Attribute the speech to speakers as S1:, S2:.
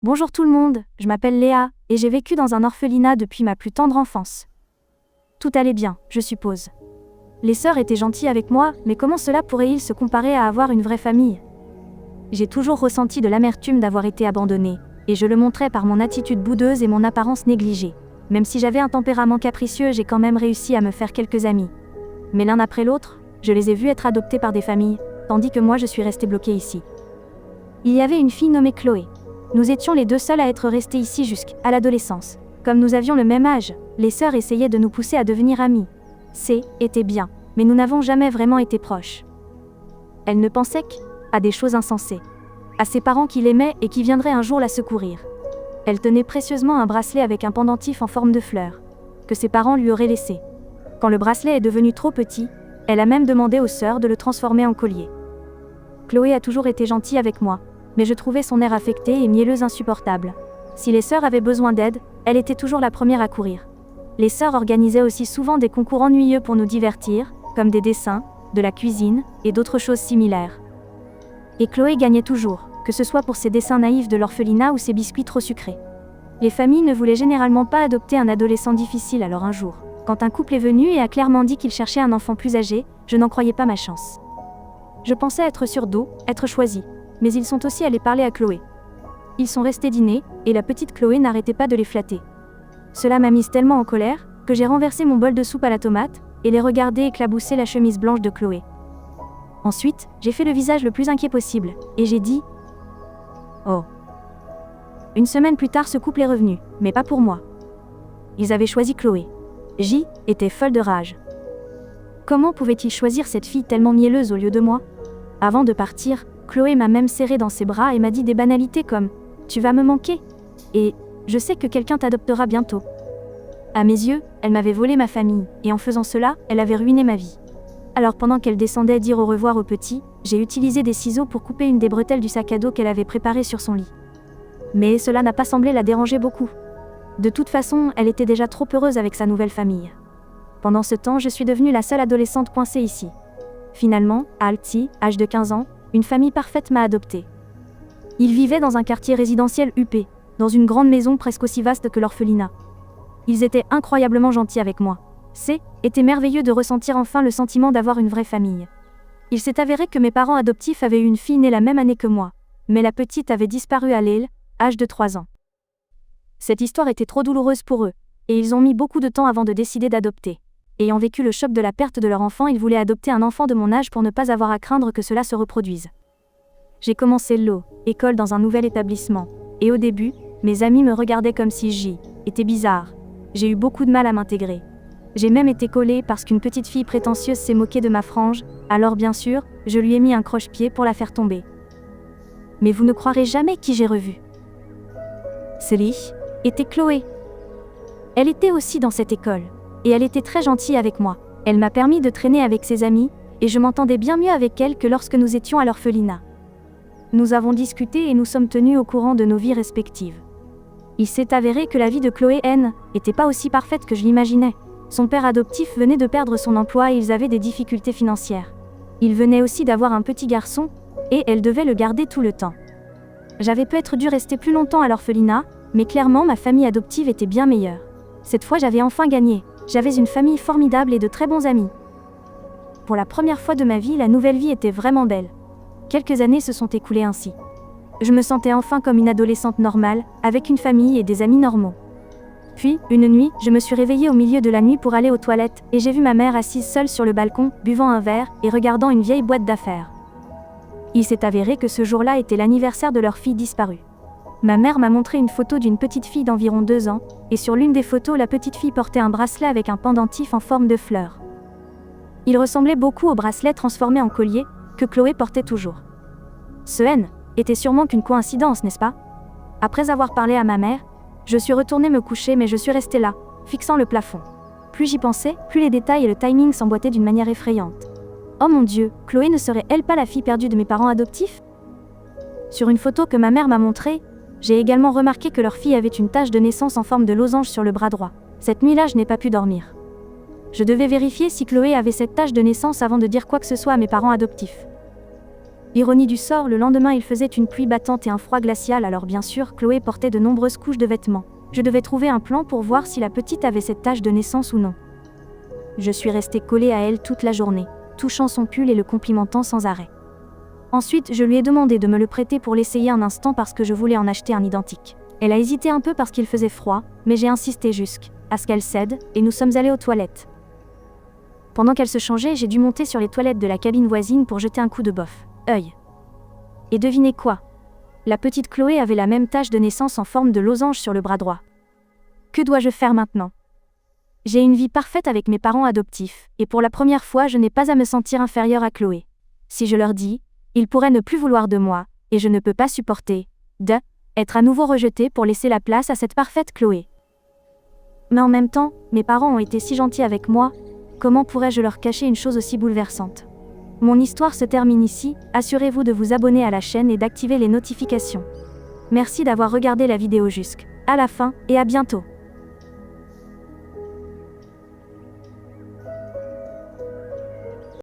S1: Bonjour tout le monde, je m'appelle Léa, et j'ai vécu dans un orphelinat depuis ma plus tendre enfance. Tout allait bien, je suppose. Les sœurs étaient gentilles avec moi, mais comment cela pourrait-il se comparer à avoir une vraie famille? J'ai toujours ressenti de l'amertume d'avoir été abandonnée, et je le montrais par mon attitude boudeuse et mon apparence négligée. Même si j'avais un tempérament capricieux, j'ai quand même réussi à me faire quelques amis. Mais l'un après l'autre, je les ai vus être adoptés par des familles, tandis que moi je suis restée bloquée ici. Il y avait une fille nommée Chloé. Nous étions les deux seuls à être restés ici jusqu'à l'adolescence. Comme nous avions le même âge, les sœurs essayaient de nous pousser à devenir amies. Était bien, mais nous n'avons jamais vraiment été proches. Elle ne pensait qu'à des choses insensées. À ses parents qui l'aimaient et qui viendraient un jour la secourir. Elle tenait précieusement un bracelet avec un pendentif en forme de fleur, que ses parents lui auraient laissé. Quand le bracelet est devenu trop petit, elle a même demandé aux sœurs de le transformer en collier. Chloé a toujours été gentille avec moi, mais je trouvais son air affecté et mielleuse insupportable. Si les sœurs avaient besoin d'aide, elle était toujours la première à courir. Les sœurs organisaient aussi souvent des concours ennuyeux pour nous divertir, comme des dessins, de la cuisine, et d'autres choses similaires. Et Chloé gagnait toujours, que ce soit pour ses dessins naïfs de l'orphelinat ou ses biscuits trop sucrés. Les familles ne voulaient généralement pas adopter un adolescent difficile, alors un jour, quand un couple est venu et a clairement dit qu'il cherchait un enfant plus âgé, je n'en croyais pas ma chance. Je pensais être sûre d'eux, être choisie. Mais ils sont aussi allés parler à Chloé. Ils sont restés dîner, et la petite Chloé n'arrêtait pas de les flatter. Cela m'a mise tellement en colère, que j'ai renversé mon bol de soupe à la tomate, et les regardé éclabousser la chemise blanche de Chloé. Ensuite, j'ai fait le visage le plus inquiet possible, et j'ai dit « Oh !» Une semaine plus tard, ce couple est revenu, mais pas pour moi. Ils avaient choisi Chloé. J était folle de rage. Comment pouvait-il choisir cette fille tellement mielleuse au lieu de moi? Avant de partir, Chloé m'a même serré dans ses bras et m'a dit des banalités comme « Tu vas me manquer » et « Je sais que quelqu'un t'adoptera bientôt ». À mes yeux, elle m'avait volé ma famille, et en faisant cela, elle avait ruiné ma vie. Alors pendant qu'elle descendait dire au revoir au petit, j'ai utilisé des ciseaux pour couper une des bretelles du sac à dos qu'elle avait préparé sur son lit. Mais cela n'a pas semblé la déranger beaucoup. De toute façon, elle était déjà trop heureuse avec sa nouvelle famille. Pendant ce temps, je suis devenue la seule adolescente coincée ici. Finalement, à Alti, âge de 15 ans, une famille parfaite m'a adoptée. Ils vivaient dans un quartier résidentiel huppé, dans une grande maison presque aussi vaste que l'orphelinat. Ils étaient incroyablement gentils avec moi. Était merveilleux de ressentir enfin le sentiment d'avoir une vraie famille. Il s'est avéré que mes parents adoptifs avaient eu une fille née la même année que moi, mais la petite avait disparu à Lille, âge de 3 ans. Cette histoire était trop douloureuse pour eux, et ils ont mis beaucoup de temps avant de décider d'adopter. Ayant vécu le choc de la perte de leur enfant, ils voulaient adopter un enfant de mon âge pour ne pas avoir à craindre que cela se reproduise. J'ai commencé l'école dans un nouvel établissement, et au début, mes amis me regardaient comme si j'étais bizarre. J'ai eu beaucoup de mal à m'intégrer. J'ai même été collée parce qu'une petite fille prétentieuse s'est moquée de ma frange, alors bien sûr, je lui ai mis un croche-pied pour la faire tomber. Mais vous ne croirez jamais qui j'ai revu. Était Chloé. Elle était aussi dans cette école. Et elle était très gentille avec moi. Elle m'a permis de traîner avec ses amis, et je m'entendais bien mieux avec elle que lorsque nous étions à l'orphelinat. Nous avons discuté et nous sommes tenus au courant de nos vies respectives. Il s'est avéré que la vie de Chloé n'était pas aussi parfaite que je l'imaginais. Son père adoptif venait de perdre son emploi et ils avaient des difficultés financières. Il venait aussi d'avoir un petit garçon, et elle devait le garder tout le temps. J'avais peut-être dû rester plus longtemps à l'orphelinat, mais clairement ma famille adoptive était bien meilleure. Cette fois j'avais enfin gagné. J'avais une famille formidable et de très bons amis. Pour la première fois de ma vie, la nouvelle vie était vraiment belle. Quelques années se sont écoulées ainsi. Je me sentais enfin comme une adolescente normale, avec une famille et des amis normaux. Puis, une nuit, je me suis réveillée au milieu de la nuit pour aller aux toilettes, et j'ai vu ma mère assise seule sur le balcon, buvant un verre, et regardant une vieille boîte d'affaires. Il s'est avéré que ce jour-là était l'anniversaire de leur fille disparue. Ma mère m'a montré une photo d'une petite fille d'environ 2 ans, et sur l'une des photos, la petite fille portait un bracelet avec un pendentif en forme de fleur. Il ressemblait beaucoup au bracelet transformé en collier, que Chloé portait toujours. Ce était sûrement qu'une coïncidence, n'est-ce pas? Après avoir parlé à ma mère, je suis retournée me coucher mais je suis restée là, fixant le plafond. Plus j'y pensais, plus les détails et le timing s'emboîtaient d'une manière effrayante. Oh mon Dieu, Chloé ne serait-elle pas la fille perdue de mes parents adoptifs? Sur une photo que ma mère m'a montrée, j'ai également remarqué que leur fille avait une tache de naissance en forme de losange sur le bras droit. Cette nuit-là, je n'ai pas pu dormir. Je devais vérifier si Chloé avait cette tache de naissance avant de dire quoi que ce soit à mes parents adoptifs. Ironie du sort, le lendemain il faisait une pluie battante et un froid glacial, alors bien sûr, Chloé portait de nombreuses couches de vêtements. Je devais trouver un plan pour voir si la petite avait cette tache de naissance ou non. Je suis restée collée à elle toute la journée, touchant son pull et le complimentant sans arrêt. Ensuite, je lui ai demandé de me le prêter pour l'essayer un instant parce que je voulais en acheter un identique. Elle a hésité un peu parce qu'il faisait froid, mais j'ai insisté jusqu'à ce qu'elle cède, et nous sommes allés aux toilettes. Pendant qu'elle se changeait, j'ai dû monter sur les toilettes de la cabine voisine pour jeter un coup de œil. Et devinez quoi? La petite Chloé avait la même tache de naissance en forme de losange sur le bras droit. Que dois-je faire maintenant? J'ai une vie parfaite avec mes parents adoptifs, et pour la première fois je n'ai pas à me sentir inférieure à Chloé. Si je leur dis, ils pourraient ne plus vouloir de moi, et je ne peux pas supporter être à nouveau rejetée pour laisser la place à cette parfaite Chloé. Mais en même temps, mes parents ont été si gentils avec moi, comment pourrais-je leur cacher une chose aussi bouleversante? Mon histoire se termine ici, assurez-vous de vous abonner à la chaîne et d'activer les notifications. Merci d'avoir regardé la vidéo jusqu'à la fin, et à bientôt.